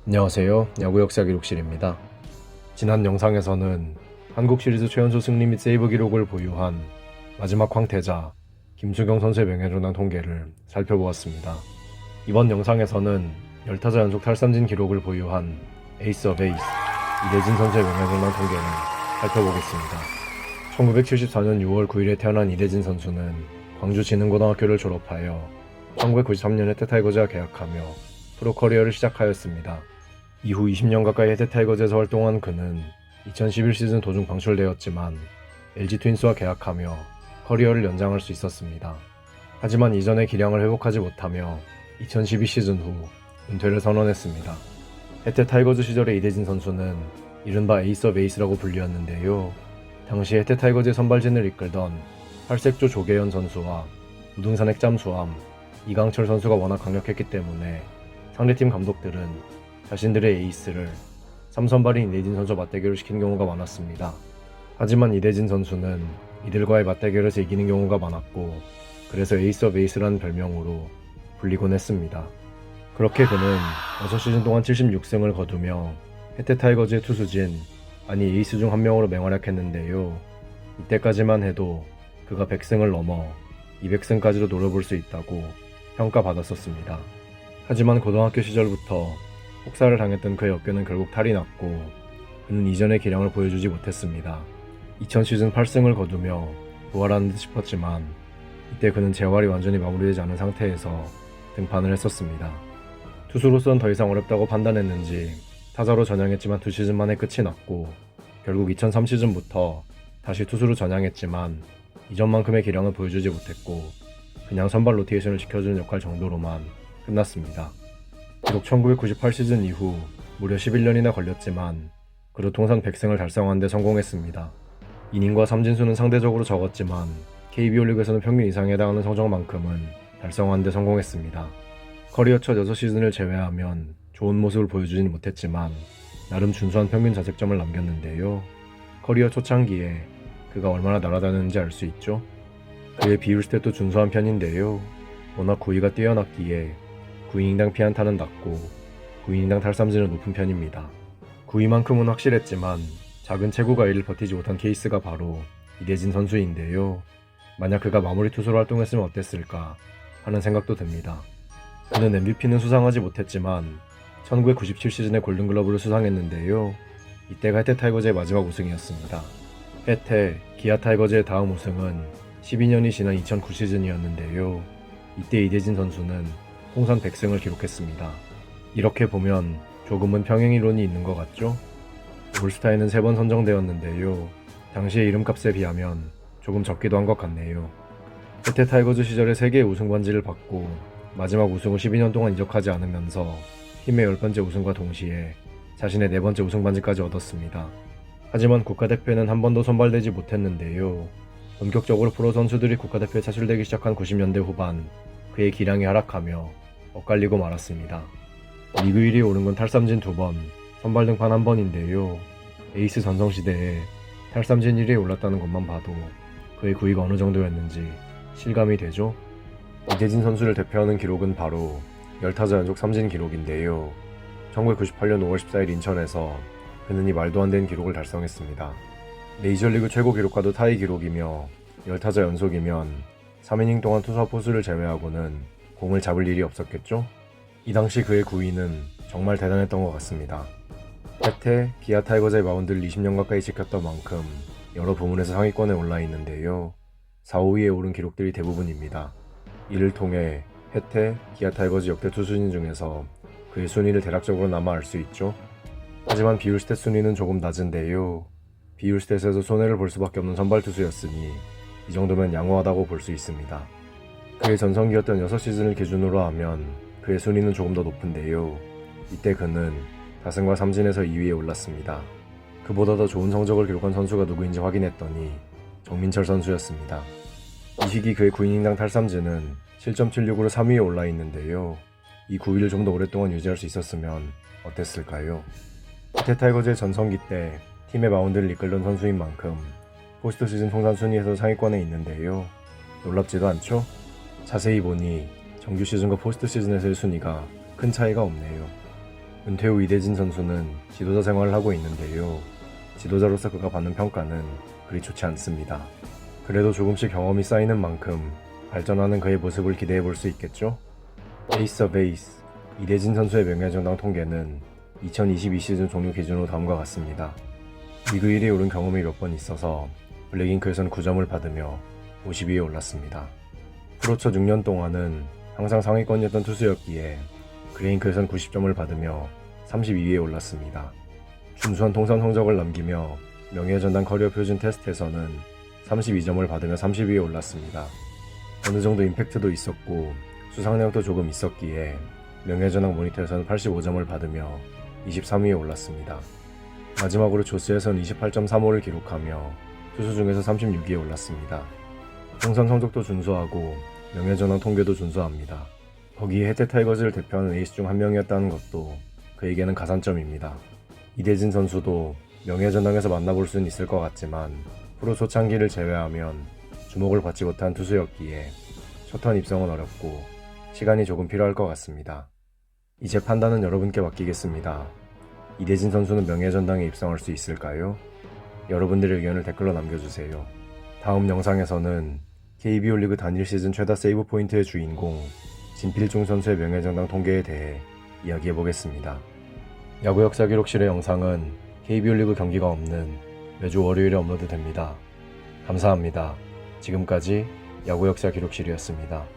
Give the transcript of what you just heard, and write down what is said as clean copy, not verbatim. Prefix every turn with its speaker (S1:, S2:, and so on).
S1: 안녕하세요. 야구 역사 기록실입니다. 지난 영상에서는 한국 시리즈 최연소 승리 및 세이브 기록을 보유한 마지막 황태자 김수경 선수의 명예전환 통계를 살펴보았습니다. 이번 영상에서는 10타자 연속 탈삼진 기록을 보유한 에이스 오브 에이스 이대진 선수의 명예전환 통계를 살펴보겠습니다. 1974년 6월 9일에 태어난 이대진 선수는 광주진흥고등학교를 졸업하여 1993년에 해태타이거즈와 계약하며 프로 커리어를 시작하였습니다. 이후 20년 가까이 해태타이거즈에서 활동한 그는 2011 시즌 도중 방출되었지만 LG 트윈스와 계약하며 커리어를 연장할 수 있었습니다. 하지만 이전의 기량을 회복하지 못하며 2012 시즌 후 은퇴를 선언했습니다. 해태타이거즈 시절의 이대진 선수는 이른바 에이스 오브 에이스라고 불리었는데요. 당시 해태타이거즈의 선발진을 이끌던 팔색조 조계현 선수와 우등산 핵잠수함 이강철 선수가 워낙 강력했기 때문에 상대팀 감독들은 자신들의 에이스를 3선발인 이대진 선수와 맞대결을 시키는 경우가 많았습니다. 하지만 이대진 선수는 이들과의 맞대결에서 이기는 경우가 많았고 그래서 에이스 오브 에이스라는 별명으로 불리곤 했습니다. 그렇게 그는 6시즌 동안 76승을 거두며 해태타이거즈의 투수진 아니 에이스 중 한 명으로 맹활약했는데요. 이때까지만 해도 그가 100승을 넘어 200승까지도 노려볼 수 있다고 평가받았었습니다. 하지만 고등학교 시절부터 혹사를 당했던 그의 어깨는 결국 탈이 났고 그는 이전의 기량을 보여주지 못했습니다. 2000 시즌 8승을 거두며 부활하는 듯 싶었지만 이때 그는 재활이 완전히 마무리되지 않은 상태에서 등판을 했었습니다. 투수로서는 더 이상 어렵다고 판단했는지 타자로 전향했지만 2시즌 만에 끝이 났고 결국 2003 시즌부터 다시 투수로 전향했지만 이전만큼의 기량을 보여주지 못했고 그냥 선발 로테이션을 지켜주는 역할 정도로만 끝났습니다. 비록 1998 시즌 이후 무려 11년이나 걸렸지만 그로 통산 100승을 달성하는 데 성공했습니다. 이닝과 삼진수는 상대적으로 적었지만 KBO 리그에서는 평균 이상에 해당하는 성적만큼은 달성하는 데 성공했습니다. 커리어 첫 6시즌을 제외하면 좋은 모습을 보여주진 못했지만 나름 준수한 평균 자책점을 남겼는데요. 커리어 초창기에 그가 얼마나 날아다녔는지 알 수 있죠? 그의 비율 스탯도 준수한 편인데요. 워낙 구위가 뛰어났기에 9이닝당 피안타는 낮고 9이닝당 탈삼진은 높은 편입니다. 구위만큼은 확실했지만 작은 체구 가위를 버티지 못한 케이스가 바로 이대진 선수인데요. 만약 그가 마무리 투수로 활동했으면 어땠을까 하는 생각도 듭니다. 그는 MVP는 수상하지 못했지만 1997 시즌에 골든글러브를 수상했는데요. 이때가 해태타이거즈의 마지막 우승이었습니다. 해태, 기아타이거즈의 다음 우승은 12년이 지난 2009 시즌이었는데요. 이때 이대진 선수는 통산 100승을 기록했습니다. 이렇게 보면 조금은 평행이론이 있는 것 같죠? 올스타에는 3번 선정되었는데요. 당시의 이름값에 비하면 조금 적기도 한 것 같네요. 해태 타이거즈 시절에 3개의 우승 반지를 받고 마지막 우승을 12년 동안 이적하지 않으면서 팀의 10번째 우승과 동시에 자신의 4번째 우승 반지까지 얻었습니다. 하지만 국가대표에는 한 번도 선발되지 못했는데요. 본격적으로 프로 선수들이 국가대표에 차출되기 시작한 90년대 후반 그의 기량이 하락하며 엇갈리고 말았습니다. 리그 1위에 오른 건 탈삼진 2번, 선발 등판 1번인데요. 에이스 전성시대에 탈삼진 1위에 올랐다는 것만 봐도 그의 구위가 어느 정도였는지 실감이 되죠? 이대진 선수를 대표하는 기록은 바로 10타자 연속 삼진 기록인데요. 1998년 5월 14일 인천에서 그는 이 말도 안 되는 기록을 달성했습니다. 메이저리그 최고 기록과도 타이 기록이며 10타자 연속이면 3이닝 동안 투수와 포수를 제외하고는 공을 잡을 일이 없었겠죠? 이 당시 그의 구위는 정말 대단했던 것 같습니다. 해태, 기아 타이거즈의 마운드를 20년 가까이 지켰던 만큼 여러 부문에서 상위권에 올라 있는데요. 4, 5위에 오른 기록들이 대부분입니다. 이를 통해 해태, 기아 타이거즈 역대 투수진 중에서 그의 순위를 대략적으로나마 알 수 있죠. 하지만 비율 스탯 순위는 조금 낮은데요. 비율 스탯에서 손해를 볼 수밖에 없는 선발 투수였으니 이 정도면 양호하다고 볼 수 있습니다. 그의 전성기였던 6시즌을 기준으로 하면 그의 순위는 조금 더 높은데요. 이때 그는 다승과 삼진에서 2위에 올랐습니다. 그보다 더 좋은 성적을 기록한 선수가 누구인지 확인했더니 정민철 선수였습니다. 이 시기 그의 9이닝당 탈삼진은 7.76으로 3위에 올라 있는데요. 이 9위를 좀 더 오랫동안 유지할 수 있었으면 어땠을까요? 해태타이거즈의 전성기 때 팀의 마운드를 이끌던 선수인 만큼 포스트 시즌 통산 순위에서 상위권에 있는데요. 놀랍지도 않죠? 자세히 보니 정규 시즌과 포스트 시즌에서의 순위가 큰 차이가 없네요. 은퇴 후 이대진 선수는 지도자 생활을 하고 있는데요. 지도자로서 그가 받는 평가는 그리 좋지 않습니다. 그래도 조금씩 경험이 쌓이는 만큼 발전하는 그의 모습을 기대해 볼 수 있겠죠? 에이스 오브 에이스 이대진 선수의 명예전당 통계는 2022 시즌 종료 기준으로 다음과 같습니다. 리그 1위에 오른 경험이 몇 번 있어서 블랙잉크에서는 9점을 받으며 50위에 올랐습니다. 프로 첫 6년 동안은 항상 상위권이었던 투수였기에 그레잉크에서는 90점을 받으며 32위에 올랐습니다. 준수한 통산 성적을 남기며 명예전당 커리어 표준 테스트에서는 32점을 받으며 30위에 올랐습니다. 어느 정도 임팩트도 있었고 수상력도 조금 있었기에 명예전당 모니터에서는 85점을 받으며 23위에 올랐습니다. 마지막으로 조스에서는 28.35를 기록하며 투수 중에서 36위에 올랐습니다. 통산 성적도 준수하고 명예전당 통계도 준수합니다. 거기에 해태 타이거즈를 대표하는 에이스 중 한 명이었다는 것도 그에게는 가산점입니다. 이대진 선수도 명예전당에서 만나볼 수는 있을 것 같지만 프로 초창기를 제외하면 주목을 받지 못한 투수였기에 초턴 입성은 어렵고 시간이 조금 필요할 것 같습니다. 이제 판단은 여러분께 맡기겠습니다. 이대진 선수는 명예전당에 입성할 수 있을까요? 여러분들의 의견을 댓글로 남겨주세요. 다음 영상에서는 KBO 리그 단일 시즌 최다 세이브 포인트의 주인공 진필중 선수의 명예전당 통계에 대해 이야기해보겠습니다. 야구 역사 기록실의 영상은 KBO 리그 경기가 없는 매주 월요일에 업로드됩니다. 감사합니다. 지금까지 야구 역사 기록실이었습니다.